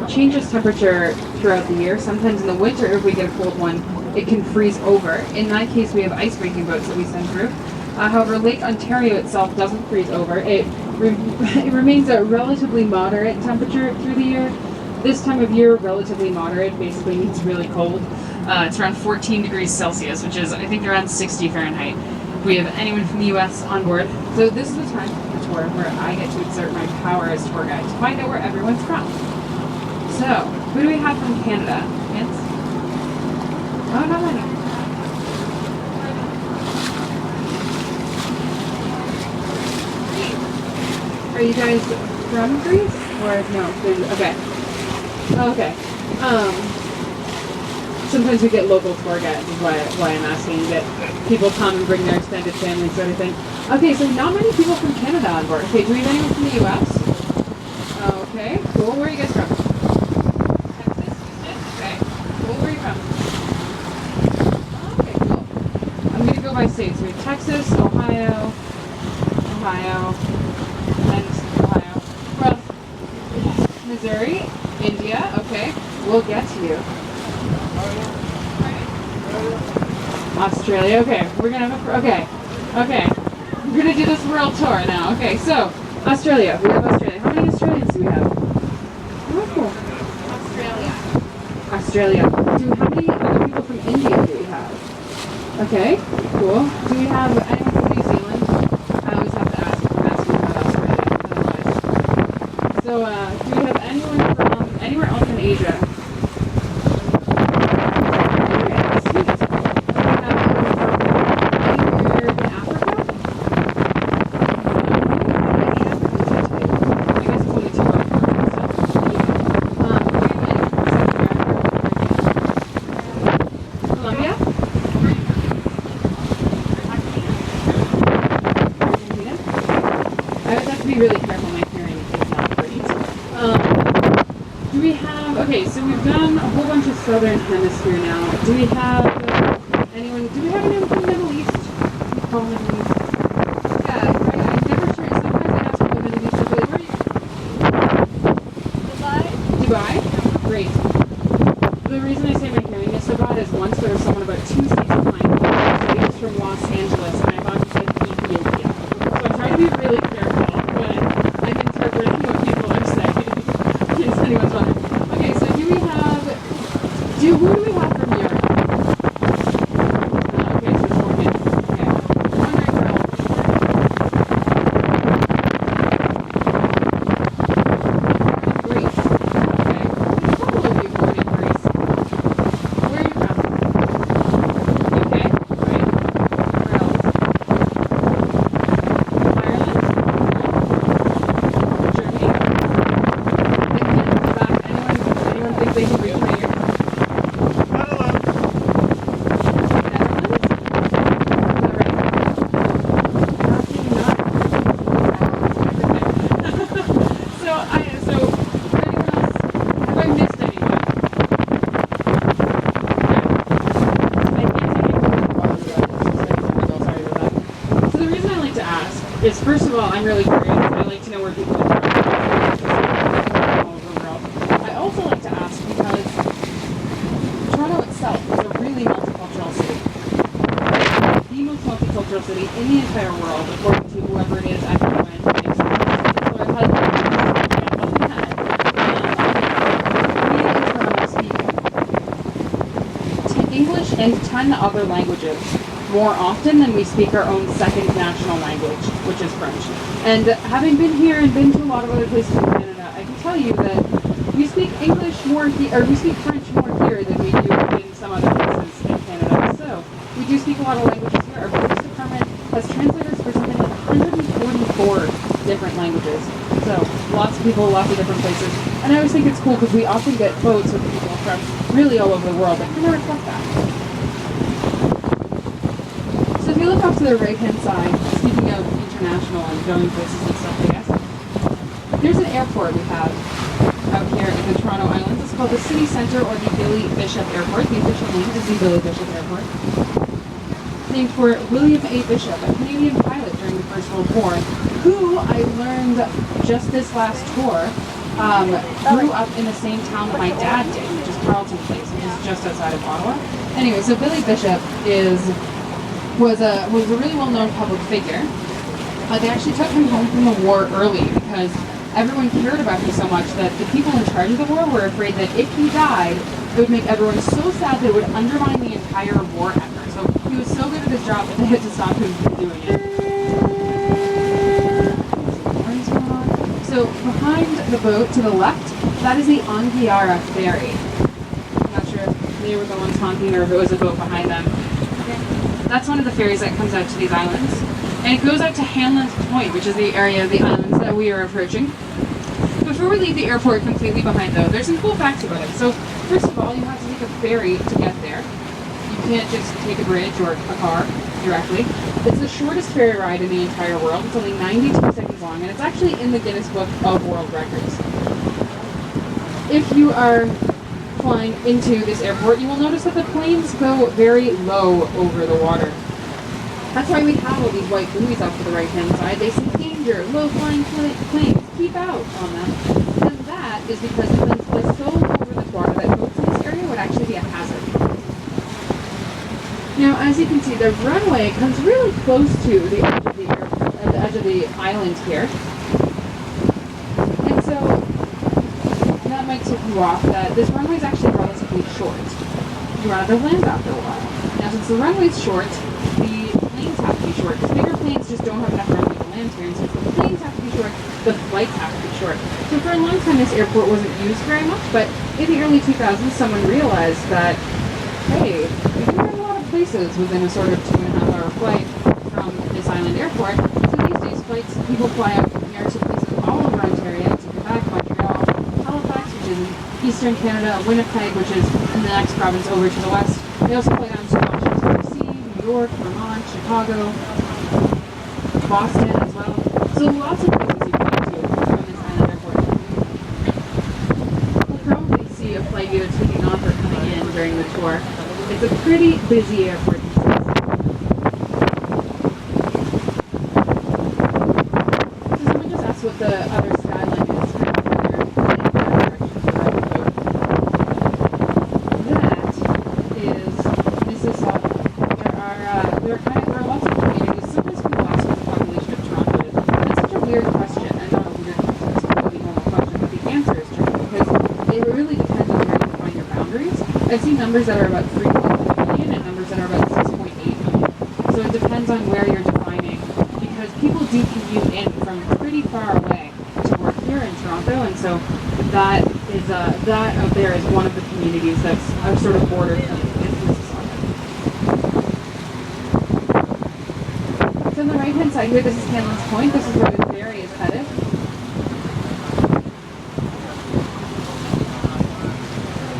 changes temperature throughout the year. Sometimes in the winter, if we get a cold one, it can freeze over. In that case, we have ice-breaking boats that we send through. However, Lake Ontario itself doesn't freeze over. It remains a relatively moderate temperature through the year. This time of year, relatively moderate basically means really cold. It's around 14 degrees Celsius, which is, I think, around 60 Fahrenheit. We have anyone from the U.S. on board. So this is the time of the tour where I get to exert my power as tour guide to find out where everyone's from. So, who do we have from Canada? Vince? Oh, not many. Are you guys from Greece? Or no? Okay. Okay. Sometimes we get local tour guides, is why I'm asking, that people come and bring their extended family sort of thing. Okay, so not many people from Canada on board. Okay, do we have anyone from the U.S.? Okay, cool. Where are you guys from? Texas? Okay, cool. Where are you from? Okay, cool. I'm going to go by states. We have Texas, Ohio, and Ohio. Well, Missouri, India. Okay, we'll get to you. Australia. Okay, we're gonna have okay. We're gonna do this world tour now. Okay, so Australia. We have Australia. How many Australians do we have? Oh, cool. Australia. How many other people from India do we have? Okay, cool. Do we have anyone from New Zealand? I always have to ask about Australia, otherwise. So, do we have anyone from anywhere else in Asia? Really careful, my hearing is not great. Do we have, okay, so we've done a whole bunch of Southern Hemisphere now. Do we have anyone from the Middle East? Do we call Middle East? Yeah, I'm never sure. Sometimes I ask people Middle East, where are you? Dubai? Great. The reason I say my hearing is so bad is once there was someone about 2 seats behind me, he was from Los Angeles, and I thought he said Ethiopia. So I'm trying to be really careful. Anyone's wondering. Okay, so who do we have from Europe? Okay, so 4 kids. Okay. One right girl. Greece. Okay. There's a couple of you born in Greece. Where are you from? UK? Right? Where else? Ireland? Germany? They can read here. Is first of all, I'm really curious. I like to know where people are from all over the world. I also like to ask because Toronto itself is a really multicultural city. The most multicultural city in the entire world, according to whoever it is at the UN. English and 10 other languages more often than we speak our own second national language, which is French. And having been here and been to a lot of other places in Canada, I can tell you that we speak English more or we speak French more here than we do in some other places in Canada. So we do speak a lot of languages here. Our police department has translators for something like 144 different languages. So lots of people, lots of different places. And I always think it's cool because we often get quotes with people from really all over the world that kind of reflect that. So if you look up to the right-hand side, speaking of international and going places and stuff, I guess, there's an airport we have out here in the Toronto Islands. It's called the City Centre or the Billy Bishop Airport. The official name is the Billy Bishop Airport. Named for William A. Bishop, a Canadian pilot during the First World War, who I learned just this last tour grew up in the same town that my dad did, which is Carleton Place, which is just outside of Ottawa. Anyway, so Billy Bishop was a really well-known public figure. They actually took him home from the war early because everyone cared about him so much that the people in charge of the war were afraid that if he died, it would make everyone so sad that it would undermine the entire war effort. So he was so good at his job that they had to stop him from doing it. So behind the boat to the left, that is the Anguiara ferry. I'm not sure if they were the ones honking or if it was a boat behind them. That's one of the ferries that comes out to these islands. And it goes out to Hanlan's Point, which is the area of the islands that we are approaching. Before we leave the airport completely behind though, there's some cool facts about it. So first of all, you have to take a ferry to get there. You can't just take a bridge or a car directly. It's the shortest ferry ride in the entire world. It's only 92 seconds long, and it's actually in the Guinness Book of World Records. If you are flying into this airport, you will notice that the planes go very low over the water. That's why we have all these white buoys off to the right-hand side. They say, danger, low-flying planes, keep out on them. And that is because the planes fly so low over the water that boats in this area would actually be a hazard. Now, as you can see, the runway comes really close to the edge of the airport, the edge of the island here. And so, that might tip you off that this runway is actually relatively short. You run out of land after a while. Now, since the runway is short, the planes have to be short, because bigger planes just don't have enough runway to land here, and since the planes have to be short, the flights have to be short. So for a long time, this airport wasn't used very much, but in the early 2000s, someone realized that, hey, we can run a lot of places within a sort of 2.5-hour flight from this island airport. So these days, people fly out from here to places all over Ontario, to Quebec, Montreal, Halifax, which is in eastern Canada, Winnipeg, which is in the next province over to the west. They also fly down to Washington, D.C., New York, Vermont, Chicago, Boston as well. So lots of places you can get to from this island airport. We'll probably see a flight either taking off or coming in during the tour. It's a pretty busy airport. So someone just asked what the other skyline is from there in that direction to the right boat. That is Mississauga. There are lots of communities. Sometimes people ask what the population of Toronto is. That's such a weird question, and not a weird question, it's a completely normal question, but the answer is tricky because it really depends on where you define your boundaries. I've seen numbers that are about 3.1 million and numbers that are about 6.8 million. So it depends on where you're defining, because people do commute in from pretty far away to work here in Toronto, and so that out there is one of the communities that's a sort of border community. It's Mississauga. So on the right-hand side here, this is Hanlan's Point. This is where the ferry is headed.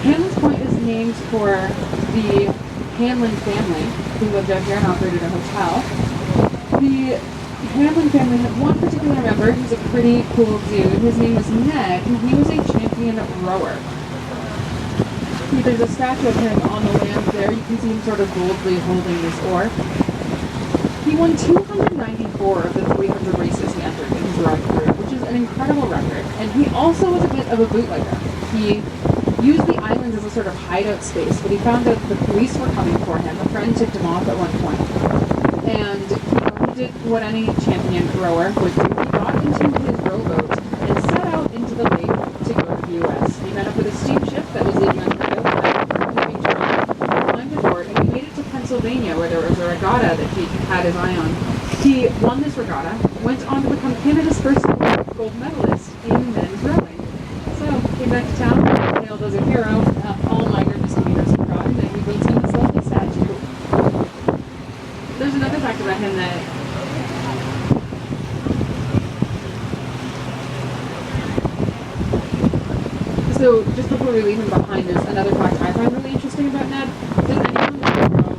Hanlan's Point is named for the Hanlan family who lived out here and operated a hotel. The Hanlan family had one particular member who's a pretty cool dude. His name was Ned, and he was a champion rower. There's a statue of him on the land there. You can see him sort of boldly holding this oar. He won 294 of the 300 races he entered in his rowing career, which is an incredible record. And he also was a bit of a bootlegger. He used the islands as a sort of hideout space, but he found that the police were coming for him. A friend tipped him off at one point. And he did what any champion rower would do. He got into his rowboat and set out into the lake to go to the U.S. He met up with a steamship that was leaving Ontario, leaving Toronto, climbed aboard, and he made it to Pennsylvania, where there was a regatta that he had his eye on. He won this regatta, went on to become Canada's first gold medalist in men's rowing. So, came back to town, hailed as a hero, all minor misdemeanors were forgotten, and we built him this lovely statue. There's another fact about him that so just before we leave him behind, there's another fact I find really interesting about Ned. Does anyone ever go,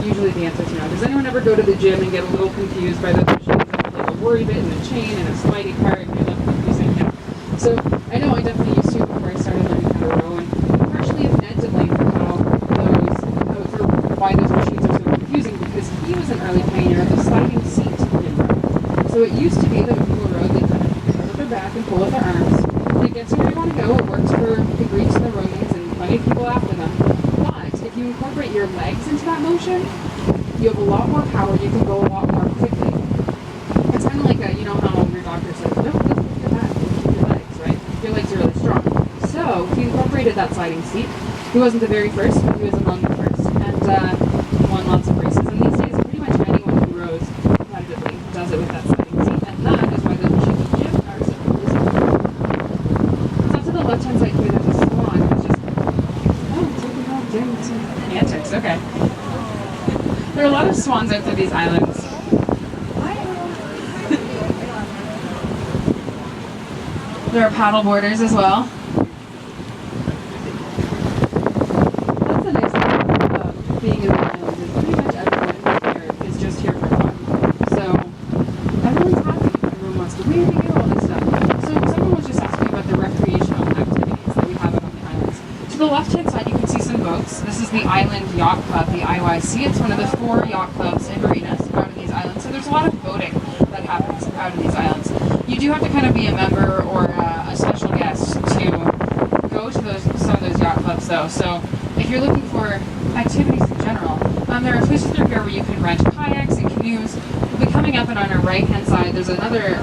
usually the answer is no, does anyone ever go to the gym and get a little confused by those machines that have like a worry bit and a chain and a sliding part and you're like confusing? No. So I know I definitely used to before I started learning how to row, and partially it's Ned to blame for why those machines are so confusing, because he was an early pioneer of the sliding seat in rowing. So it used to be that when people rowed, they kind of put their back and pull with their arms. They worked for the Greeks and the Romans and plenty of people after them. But if you incorporate your legs into that motion, you have a lot more power. You can go a lot more quickly. It's kind of like you know how your doctor says, don't lift with your back, lift with your legs, right? Your legs are really strong. So he incorporated that sliding seat. He wasn't the very first, but he was among the first, and won lots of races. And these days, pretty much anyone who rows competitively does it with that sliding seat, and that is why the machines of gym are so easy. So to the left-hand side here, there's a swan who's just taking off doing some antics. Okay. There are a lot of swans out to these islands. There are paddle boarders as well. That's the nice thing about being in the islands is pretty much everyone here is just here for fun. So everyone's happy. Everyone wants to wave at you, all this stuff. So someone was just asking about the recreational activities that we have out on the islands. To the left-hand side, you can see some boats. This is the Island Yacht Club, the IYC. It's one of the 4 yacht clubs and marinas out on these islands. So there's a lot of boating that happens out on these islands. You do have to kind of be a member or a special guest to go to some of those yacht clubs, though. So if you're looking for activities in general, there are places through here where you can rent kayaks and canoes. We'll be coming up, and on our right-hand side, there's another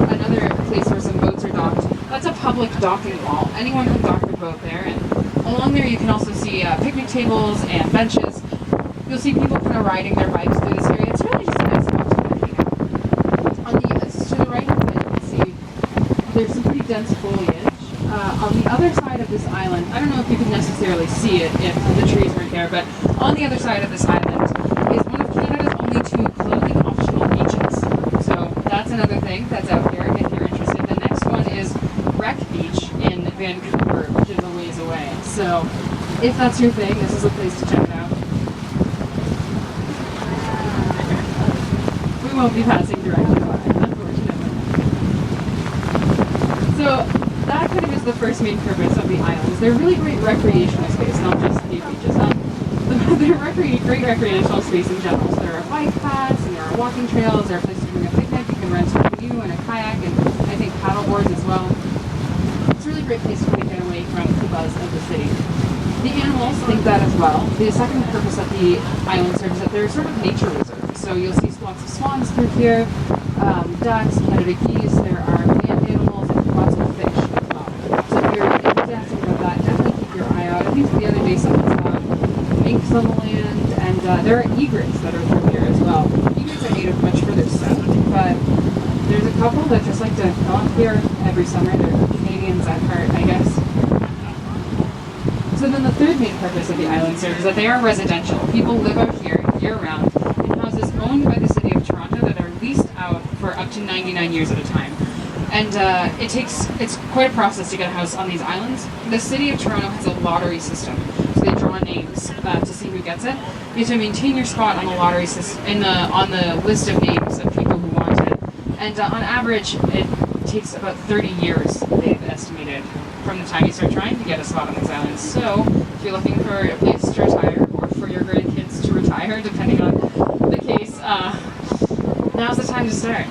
place where some boats are docked. That's a public docking wall. Anyone can dock their boat there, and along there you can also see picnic tables and benches. You'll see people kind of riding their bikes through this area. It's really just a nice spot to kind of hang out. To the right-hand side, you can see there's some pretty dense foliage. On the other side of this island, I don't know if you can necessarily see it if the trees weren't there, but on the other side of this island is one of Canada's only 2 clothing optional beaches. So that's another thing that's out here if you're interested. The next one is Wreck Beach in Vancouver, which is a ways away. So if that's your thing, this is a place to check it out. We won't be passing directly by, unfortunately. So that kind of is the first main purpose of the islands. They're really great recreational space, not just the beaches. They're great recreational space in general. So there are bike paths, and there are walking trails, there are places to bring a picnic, you can rent a canoe and a kayak, and I think paddle boards as well. It's a really great place to kind of get away from the buzz of the city. The animals think that as well. The second purpose that the island serves is that they're sort of nature reserves. So you'll see lots of swans through here, ducks, Canada geese, there are land animals, and lots of fish as well. So if you're enthusiastic about that, definitely keep your eye out. I think the other day someone saw minks on the land, and there are egrets that are through here as well. Egrets are native much further south, but there's a couple that just like to come up here every summer. They're Canadians at heart, I guess. So then the third main purpose of the island serves is that they are residential. People live out here year-round in houses owned by the city of Toronto that are leased out for up to 99 years at a time. And it's quite a process to get a house on these islands. The city of Toronto has a lottery system, so they draw names to see who gets it. You have to maintain your spot on the lottery system on the list of names of people who want it. And on average, it takes about 30 years, they've estimated, from the time you start trying to get a spot on these islands. So if you're looking for a place to retire, or for your grandkids to retire, depending on the case, now's the time to start.